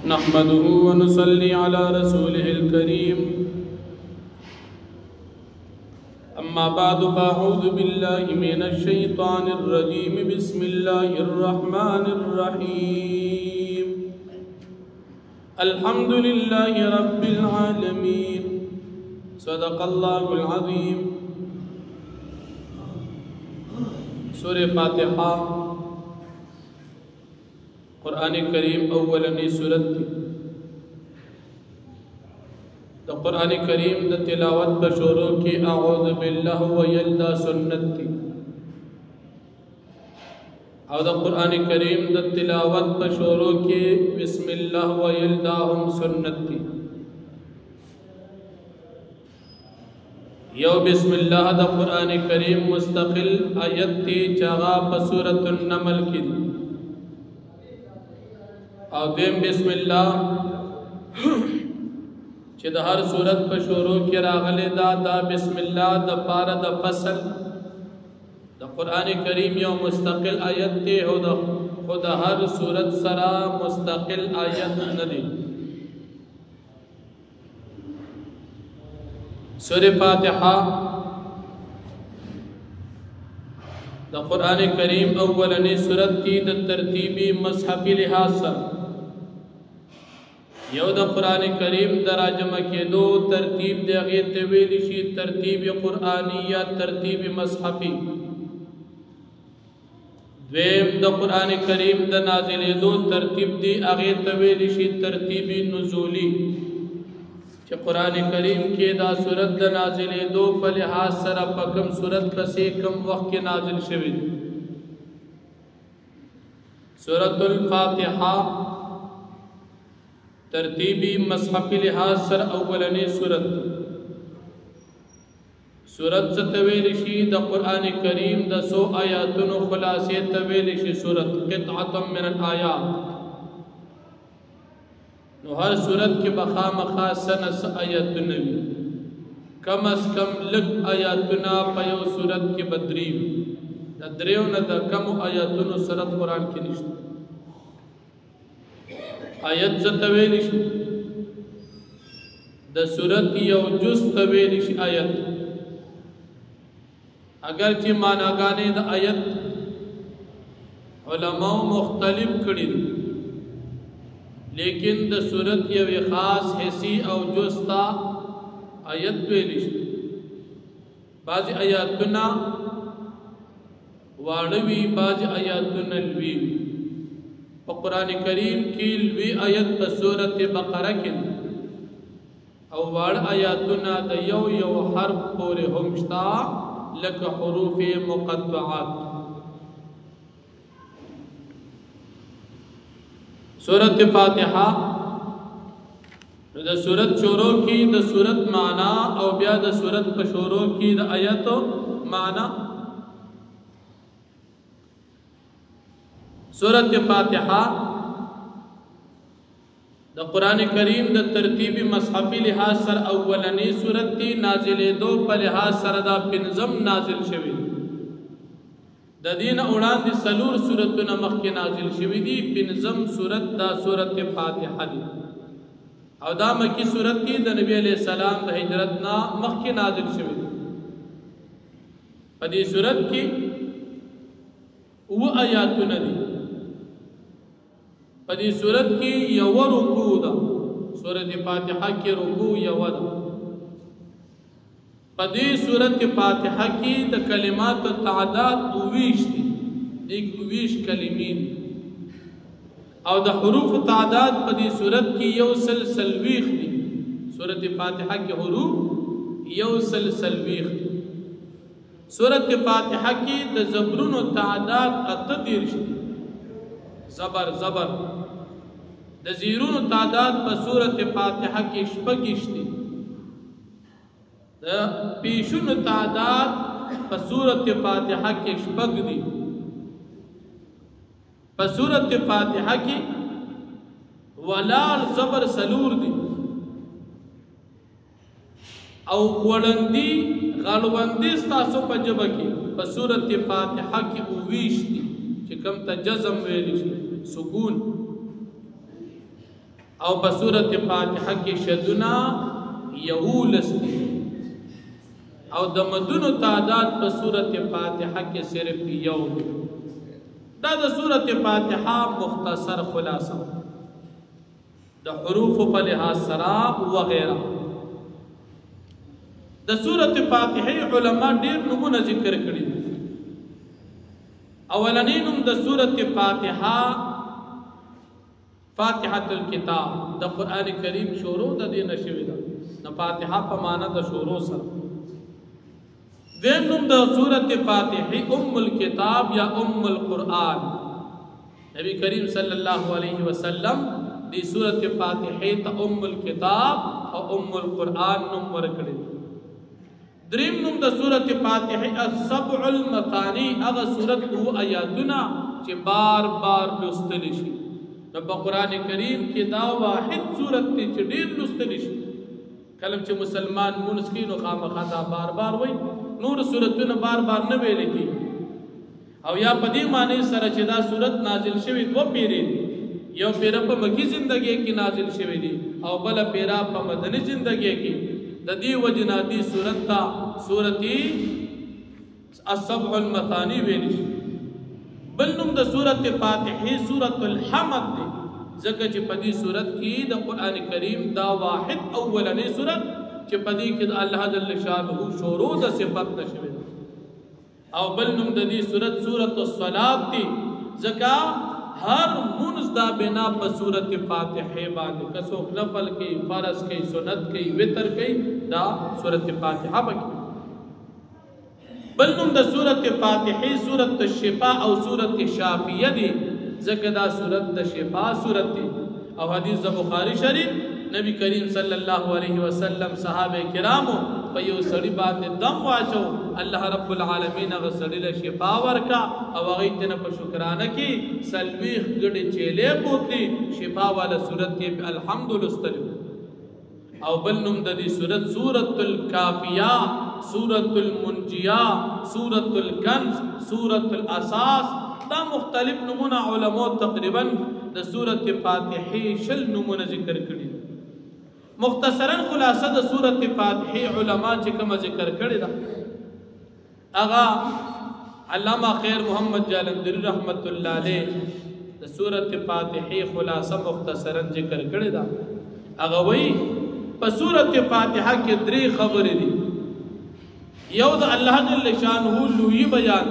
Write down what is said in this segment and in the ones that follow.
نحمده ونصلي على رسوله الكريم أما بعد فأعوذ بالله من الشيطان الرجيم بسم الله الرحمن الرحيم الحمد لله رب العالمين صدق الله العظيم سورة فاتحة قرآن کریم اولنی سورت دی دا قرآن کریم دا تلاوت بشورو کی اعوذ باللہ ویل دا سنت دی او دا قرآن کریم دا تلاوت بشورو کی بسم اللہ ویل دا ہم سنت دی یو بسم اللہ دا قرآن کریم مستقل آیت دی چاغا بسورت النمل کی دی او دیم بسم اللہ چه دا ہر صورت پا شروع کی راغلے دا بسم اللہ دا پارا دا فصل دا قرآن کریم یو مستقل آیت تے ہو دا خود ہر صورت سرا مستقل آیت ندی سورہ فاتحہ دا قرآن کریم اولنی صورت کی دا ترتیبی مصحفی لحاظ سر یو دا قرآن کریم دراجمہ کے دو ترتیب دے غیر طویلی شی ترتیب قرآنی یا ترتیب مصحفی دویم دا قرآن کریم دا نازل دو ترتیب دی غیر طویلی شی ترتیب نزولی چھ قرآن کریم کے دا صورت دا نازل دو پلحاظ سر پکم صورت پسے کم وقت کے نازل شوید سورة الفاتحہ ترتیبی مصحفی لحاظ سر اولنی سورت سورت سے طویل شی دا قرآن کریم دا سو آیاتن و خلاصی طویل شی سورت قطعتا من الآیات نو ہر سورت کی بخام خاصن اس آیاتن بھی کم از کم لگ آیاتنا پیو سورت کی بدریم دا دریو نا دا کم آیاتن و سورت قرآن کی نشت آیت سے طویل شی دا صورت یو جز طویل شی آیت اگرچہ معناگانے دا آیت علماء مختلف کری دی لیکن دا صورت یو خاص حسی او جز تا آیت طویل شی بعض آیاتنا وارنوی بعض آیاتنا الوی قرآن کریم کی لوی آیت پا سورت بقرہ کی او وار آیاتنا دا یو حرف پورے ہمشتا لک حروف مقطعات سورت فاتحہ دا سورت شروع کی دا سورت معنی او بیا دا سورت پا شروع کی دا آیت معنی سورت فاتحہ دا قرآن کریم دا ترتیبی مصحفی لحاظ سر اولنی سورت تی نازل دو پا لحاظ سر دا پنزم نازل شوی دا دین اولان دی سلور سورتنا مخ کے نازل شوی دی پنزم سورت دا سورت فاتحہ دی او دا مکی سورت کی دا نبی علیہ السلام دا حجرتنا مخ کے نازل شوی دی پا دی سورت کی او آیاتنا دی پدی صورت کی یو رکوع دا سورت فاتحہ کی رکوع یو دا پدی صورت فاتحہ کی دا کلمات تعداد اویش دی ایک اویش کلمین او دا حروف تعداد پدی صورت کی یو سلسلویخ دی سورت فاتحہ کی حروف یو سلسلویخ دی سورت فاتحہ کی دا زبرون تعداد اتدیرش دی زبر زبر دا زیرون تعداد پا سورت فاتحہ کی شپگش دی دا پیشون تعداد پا سورت فاتحہ کی شپگ دی پا سورت فاتحہ کی ولال زبر سلور دی او وڑندی غالوندی ستاسو پا جبا کی پا سورت فاتحہ کی اویش دی چکم تا جزم ویلی سکون او په سورۃ فاتحه کې شدنا یولس دي او د مدونو تعداد په سورۃ فاتحه کې صرف یو دی. دا د سورۃ فاتحه مختصر خلاصه د حروف په لحاظ سره وغیرہ. د سورۃ فاتحه علما ډیر نمونه ذکر کړي. اولنی نوم د سورۃ فاتحه فاتحه الكتاب د قران کریم شروع د دې نشوي ده. د فاتحه په معنا د شروع سره. دیم نوم د سورۃ فاتحه ام الكتاب یا ام القرآن. نبی کریم صلی الله علیه وسلم دی سورۃ فاتحه ته ام الكتاب او ام القرآن نوم ورکړي. دریم نوم د سورۃ فاتحه السبع المثانی هغه سورۃ او آیاتونه چې بار بار لوستل شي. نو په قران کریم کې دا واحد سورۃ چې ډیر لوستل شي. کله چې مسلمان مونږ کې نو خامخا دا بار بار وای نور سورتونه بار بار نه ویل کی. او یا په دې معنی سره چې دا سورۃ نازل شوی دو پیری یو پیره په مکی زندگی کې نازل شوی دی او بل پیره په مدنی زندگی کې. د دې وجنا دی سورۃ تا سورۃ السبع المثانی ویل شي. بل نوم د سورۃ فاتحه سورۃ الحمد دی ځکه چې په دې سورۃ کې د قران کریم دا واحد اولنی سورۃ چې په دې کې الله جل شانه شروع د صفات نشوي. او بل نوم د دې سورۃ سورۃ الصلات دی ځکه هر منځ دا بنا په سورۃ فاتحه باندې کسو نفل کې فرض کې سنت کې وتر کې دا سورۃ فاتحه باندې. بل نوم د سورۃ فاتحه سورۃ الشفاء او سورۃ شافیه دی ځکه دا سورۃ د شفا سورۃ دی. او حدیث د بخاری شریف نبی کریم صلی الله علیه وسلم صحابه کرامو په یو سړي باندې دم واچو الله رب العالمین هغه سړي له شفا ورکا او هغه ته په شکرانه کې سلويخ ګډه چيله بوتلي شفا والا سورۃ الحمدلله. او بل نوم د دې سورۃ سورۃ الکافیہ سورۃ المنجیہ سورۃ الکنز سورۃ الاساس. دا مختلف نمونه علماء تقریبا د سورۃ فاتحه شل نمونه ذکر کړي. مختصرا خلاصه د سورۃ فاتحه علما چې کوم ذکر کړي دا اغا علامہ خیر محمد جالندری رحمت الله علیه د سورۃ فاتحه خلاصه مختصرا ذکر کړي دا اغا وی په سورۃ فاتحه کې درې خبرې دي. یو د الله جل شانه لوی بیان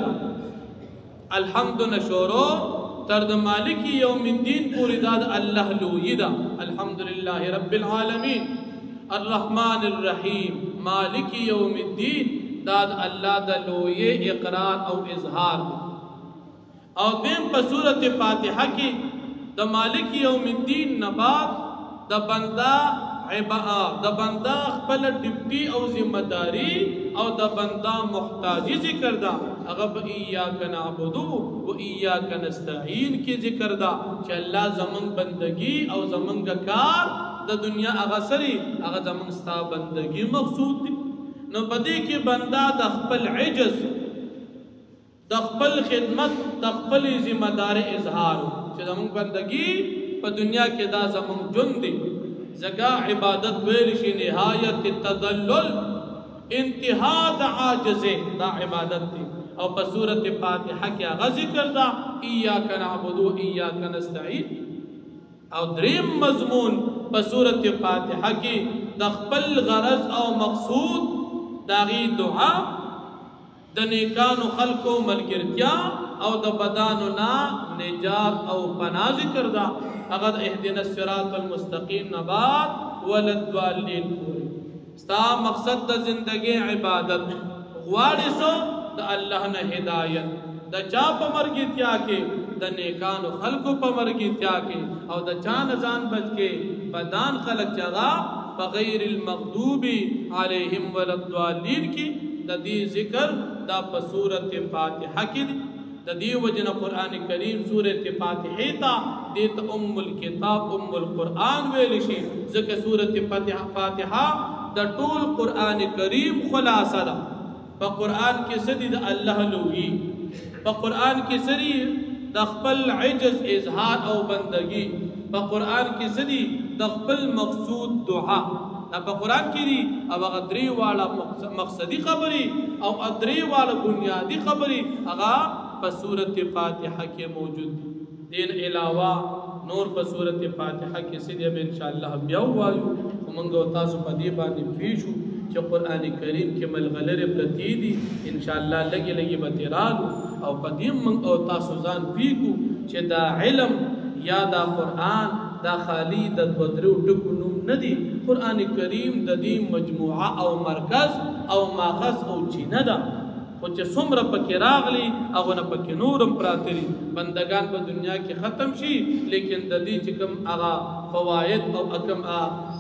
الحمد نشورو تر د مالک یوم الدین پوری داد الله لوی دا. الحمدللہ رب العالمین الرحمن الرحیم مالک یوم الدین داد الله د لوی اقرار او اظهار. او دیم په سورۃ فاتحه کې د مالک یوم الدین نبات د بندا خپل ډیوټي او ذمہ داری او د بندا محتاجی ذکر دا. اغب ایاک نعبد و ایاک نستعین کی ذکر دا چې الله زمون بندگی او زمون کار د دنیا هغه سری هغه زمون ستا بندگی مقصود دی. نو پدې کې بندا د خپل عجز د خپل خدمت د خپل ذمہ داری اظهار چې زمون بندگی په دنیا کې دا زمون جون دی. زکا عبادت ویل شي نهایت التذلل انتها د عاجز دا عبادت دی. او په سورۃ فاتحه کې هغه ذکر دا ایاک نعبد و ایاک نستعین. او دریم مضمون په سورۃ فاتحه کې د خپل غرض او مقصود داغي دعا د نیکانو خلقو ملګرتیا او د بدانو نا نجات او پناه ذکر دا هغه اهدنا الصراط المستقیم نبات وللضالین پوری. ستا مقصد د زندگی عبادت غواړې سو د الله نه هدایت د چا په مرګتیا کې د نیکانو خلقو په مرګتیا کې او د چا نزان بچ کې بدان خلق چغا بغیر المغضوب علیہم وللضالین کی د دې ذکر دا په سورۃ فاتحه کې د دې وجن قران کریم سورۃ فاتحه تا د ام الکتاب ام القرآن ویل شي ځکه سورۃ فاتحه د ټول قران کریم خلاصه ده. په قران کې سدي د الله لوی په قران کې سری د خپل عجز اظهار او بندگی په قرآن کې سدي د خپل مقصود دعا په قرآن کې دي او هغه درې واړه مقصدی خبرې او درې واړه بنیادی خبرې هغه په سورۃ فاتحه کې موجود دي دین علاوه نور په سورۃ فاتحه کې سدي به ان شاء الله بیا وایو موږ تاسو په دې باندې پیښو چې قرآن کریم کې ملغلره پرتی دي ان شاء الله لګي لګي به تیرالو او په دې موږ او تاسو ځان پیګو چې دا علم یا دا قرآن دا خالی د بدرو ټکو نوم نه دی قرآن کریم د دې مجموعه او مرکز او ماخذ او چینه ده خو چې څومره پکې راغلي هغه نه پکې نورم پراته دي بندگان په دنیا کې ختم شي لیکن د دې چې کوم هغه فواید او کوم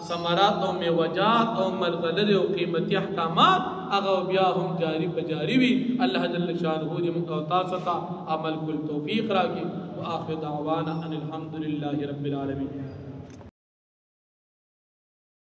ثمرات او میوجات او ملغلره او قیمتي احکامات هغه بیا هم جاری په جاری وي الله جل شانه دې موږ او تاسو ته عمل کول توفیق راکړي واخر دعوانا ان الحمد لله رب العالمين